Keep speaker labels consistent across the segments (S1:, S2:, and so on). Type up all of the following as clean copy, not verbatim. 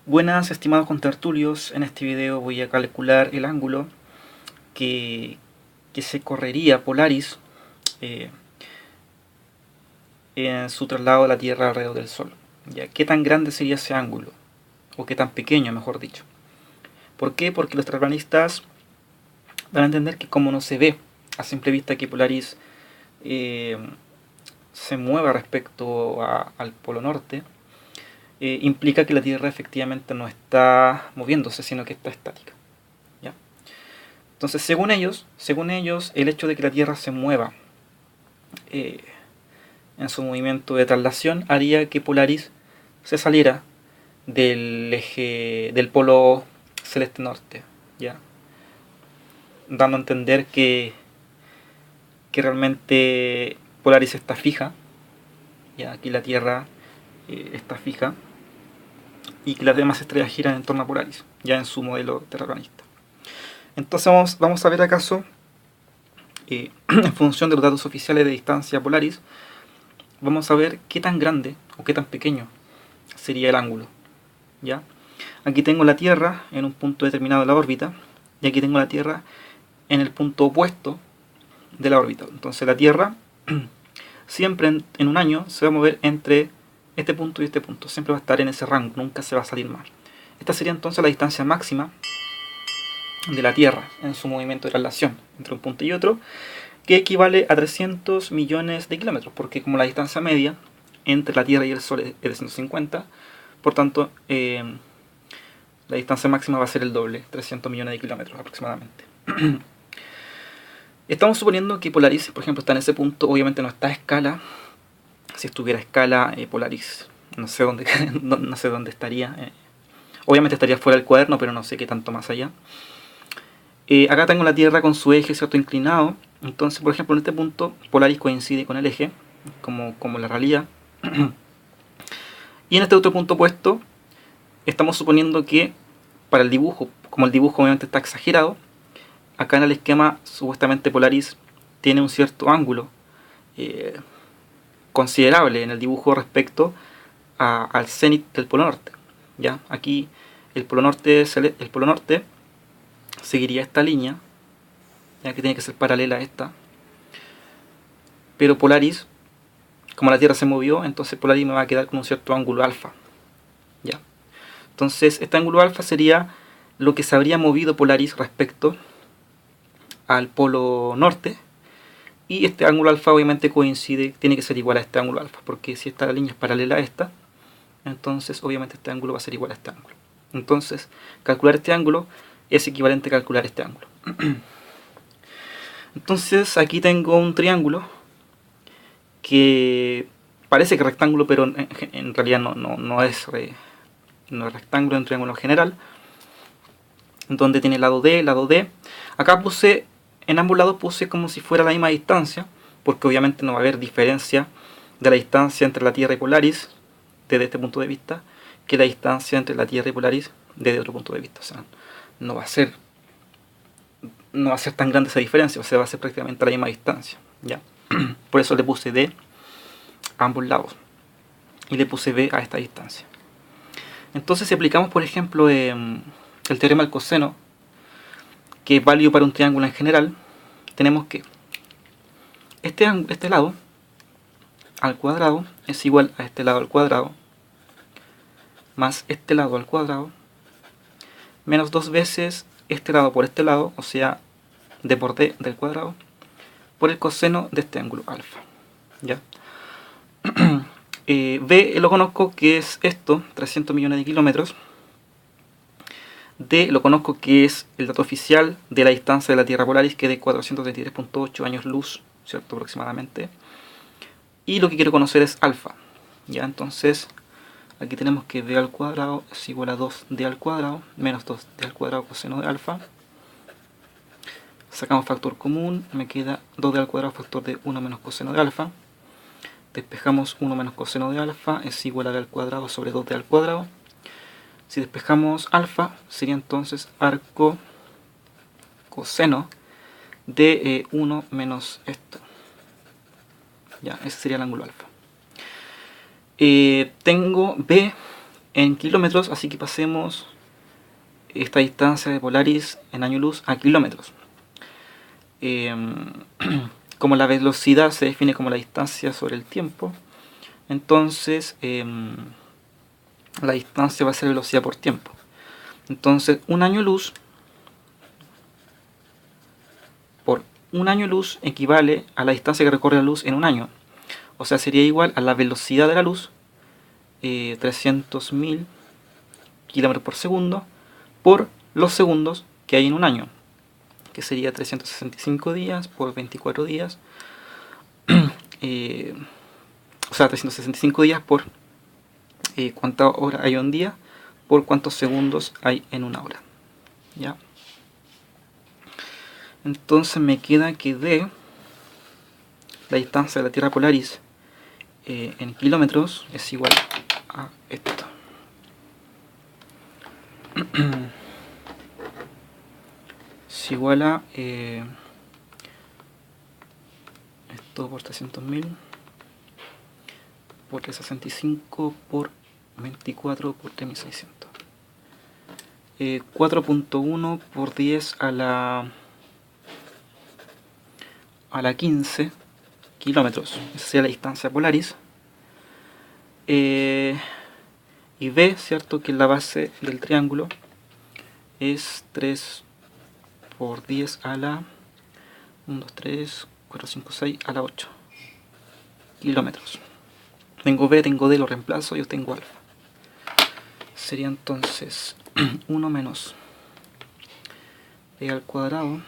S1: Buenas, estimados contertulios. En este video voy a calcular el ángulo que, se correría Polaris eh, en su traslado de la Tierra alrededor del Sol. ¿Ya? ¿Qué tan grande sería ese ángulo? O qué tan pequeño, mejor dicho. ¿Por qué? Porque los terraplanistas van a entender que como no se ve a simple vista que Polaris se mueva respecto al Polo Norte, implica que la Tierra efectivamente no está moviéndose, sino que está estática. ¿Ya? Entonces, según ellos, el hecho de que la Tierra se mueva en su movimiento de traslación haría que Polaris se saliera del eje del polo celeste norte, ¿ya? Dando a entender que realmente Polaris está fija, ¿ya? Aquí la Tierra está fija y que las demás estrellas giran en torno a Polaris, ya en su modelo terraplanista. Entonces vamos a ver acaso, en función de los datos oficiales de distancia Polaris, vamos a ver qué tan grande o qué tan pequeño sería el ángulo. ¿Ya? Aquí tengo la Tierra en un punto determinado de la órbita y aquí tengo la Tierra en el punto opuesto de la órbita. Entonces la Tierra siempre en un año se va a mover entre este punto y este punto. Siempre va a estar en ese rango, nunca se va a salir mal. Esta sería entonces la distancia máxima de la Tierra en su movimiento de traslación entre un punto y otro, que equivale a 300 millones de kilómetros, porque como la distancia media entre la Tierra y el Sol es de 150, por tanto la distancia máxima va a ser el doble, 300 millones de kilómetros aproximadamente. Estamos suponiendo que Polaris, por ejemplo, está en ese punto. Obviamente no está a escala. Si estuviera a escala, Polaris no sé dónde, no sé dónde estaría. Obviamente estaría fuera del cuaderno, pero no sé qué tanto más allá. Acá tengo la Tierra con su eje, ¿cierto?, inclinado. Entonces, por ejemplo, en este punto Polaris coincide con el eje, como la realidad. Y en este otro punto opuesto, estamos suponiendo que para el dibujo, como el dibujo obviamente está exagerado, acá en el esquema supuestamente Polaris tiene un cierto ángulo considerable en el dibujo respecto al cenit del polo norte. ¿Ya? Aquí el polo norte seguiría esta línea, ya que tiene que ser paralela a esta, pero Polaris, como la Tierra se movió, entonces Polaris me va a quedar con un cierto ángulo alfa. ¿Ya? Entonces este ángulo alfa sería lo que se habría movido Polaris respecto al polo norte, y este ángulo alfa obviamente coincide, tiene que ser igual a este ángulo alfa, porque si esta línea es paralela a esta, entonces obviamente este ángulo va a ser igual a este ángulo. Entonces calcular este ángulo es equivalente a calcular este ángulo. Entonces aquí tengo un triángulo que parece que rectángulo, pero en realidad no es rectángulo, es un triángulo general, donde tiene lado D, lado D. Acá puse, en ambos lados puse como si fuera la misma distancia, porque obviamente no va a haber diferencia de la distancia entre la Tierra y Polaris desde este punto de vista que la distancia entre la Tierra y Polaris desde otro punto de vista. O sea, no va a ser tan grande esa diferencia, o sea, va a ser prácticamente la misma distancia, ¿ya? Por eso le puse D a ambos lados y le puse B a esta distancia. Entonces, si aplicamos, por ejemplo, el teorema del coseno, que es válido para un triángulo en general, tenemos que este lado al cuadrado es igual a este lado al cuadrado más este lado al cuadrado menos 2 veces este lado por este lado, o sea, d por d del cuadrado, por el coseno de este ángulo alfa. ¿Ya? B lo conozco que es esto, 300 millones de kilómetros. D lo conozco que es el dato oficial de la distancia de la Tierra Polaris, que es de 433.8 años luz, ¿cierto?, aproximadamente. Y lo que quiero conocer es alfa. ¿Ya? Entonces aquí tenemos que d al cuadrado es igual a 2d al cuadrado menos 2d al cuadrado coseno de alfa. Sacamos factor común, me queda 2d al cuadrado factor de 1 menos coseno de alfa. Despejamos 1 menos coseno de alfa es igual a d al cuadrado sobre 2d al cuadrado. Si despejamos alfa, sería entonces arco coseno de 1 menos esto. Ya, ese sería el ángulo alfa. Tengo B, en kilómetros, así que pasemos esta distancia de Polaris en año luz a kilómetros. Como la velocidad se define como la distancia sobre el tiempo, entonces la distancia va a ser velocidad por tiempo. Entonces un año luz equivale a la distancia que recorre la luz en un año. O sea, sería igual a la velocidad de la luz, 300.000 kilómetros por segundo, por los segundos que hay en un año, que sería 365 días por 24 días, o sea, 365 días por cuántas horas hay un día, por cuántos segundos hay en una hora. ¿Ya? Entonces me queda que D, la distancia de la Tierra Polaris en kilómetros, es igual a esto. Es igual a esto por 300.000 por 365 por 24 por 3600. 4.1 por 10 a la 15 kilómetros. Esa sería la distancia Polaris. Y B, ¿cierto? Que es la base del triángulo. Es 3 por 10 a la 1, 2, 3, 4, 5, 6 a la 8 kilómetros. Tengo B, tengo D, lo reemplazo, yo tengo alfa. Sería entonces 1 menos B al cuadrado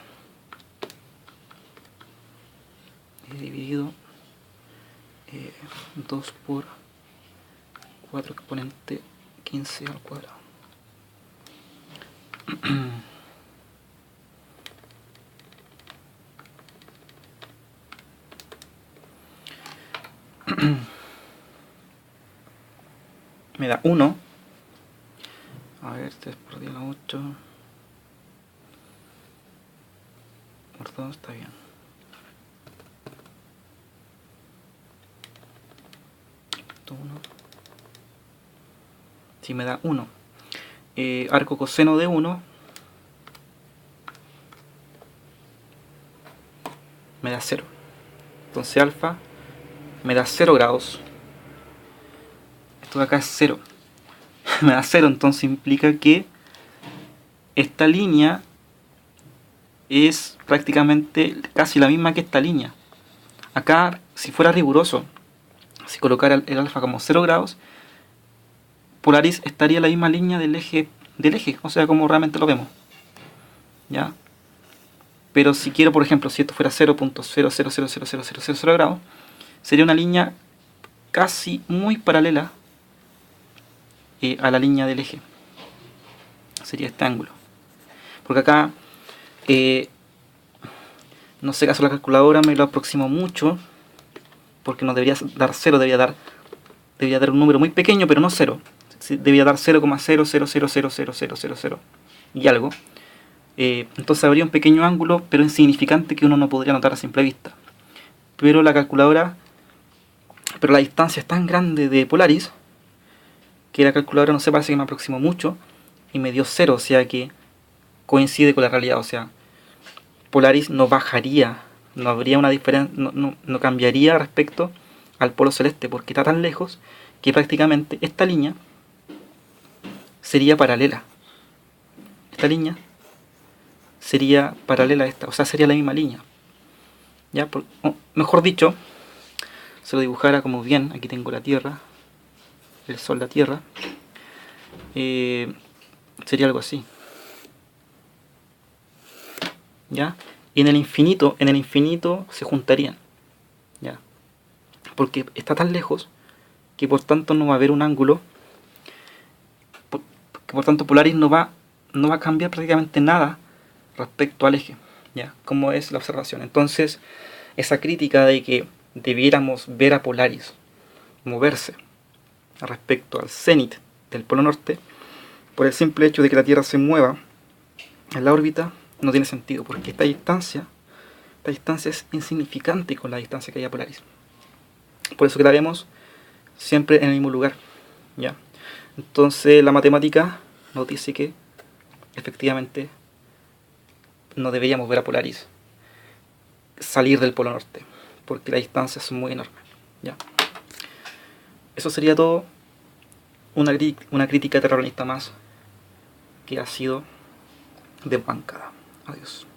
S1: dividido 2 por 4 exponente 15 al cuadrado. Me da 1. A ver, 3 por 10 a 8 por 2, está bien. Esto 1. Si me da 1. Arco coseno de 1 me da 0. Entonces alfa me da 0 grados. Esto de acá es 0. Me da 0, entonces implica que esta línea es prácticamente casi la misma que esta línea. Acá, si fuera riguroso, si colocara el alfa como 0 grados, Polaris estaría en la misma línea del eje, o sea, como realmente lo vemos. ¿Ya? Pero si quiero, por ejemplo, si esto fuera 0.0000000 grados, sería una línea casi muy paralela a la línea del eje. Sería este ángulo. Porque acá, no sé, caso la calculadora me lo aproximo mucho, porque no debería dar 0, debería dar un número muy pequeño, pero no 0. Debería dar 0,0000000 y algo. Entonces habría un pequeño ángulo, pero insignificante, que uno no podría notar a simple vista. Pero la distancia es tan grande de Polaris que la calculadora, no sé, parece que me aproximó mucho y me dio 0, o sea que coincide con la realidad. O sea, Polaris no bajaría, no habría una diferencia, no cambiaría respecto al polo celeste, porque está tan lejos que prácticamente esta línea sería paralela. Esta línea sería paralela a esta, o sea, sería la misma línea. ¿Ya? Mejor dicho, se lo dibujara como bien. Aquí tengo la Tierra, el Sol, la Tierra. Sería algo así. ¿Ya? Y en el infinito se juntarían. ¿Ya? Porque está tan lejos que por tanto no va a haber un ángulo, que por tanto Polaris no va a cambiar prácticamente nada respecto al eje. ¿Ya? Como es la observación. Entonces, esa crítica de que debiéramos ver a Polaris moverse respecto al cenit del polo norte, por el simple hecho de que la Tierra se mueva en la órbita, no tiene sentido, porque esta distancia es insignificante con la distancia que hay a Polaris. Por eso que la vemos siempre en el mismo lugar. ¿Ya? Entonces la matemática nos dice que efectivamente no deberíamos ver a Polaris salir del polo norte, porque las distancias son muy enormes. ¿Ya? Eso sería todo. Una crítica terrorista más que ha sido desbancada. Adiós.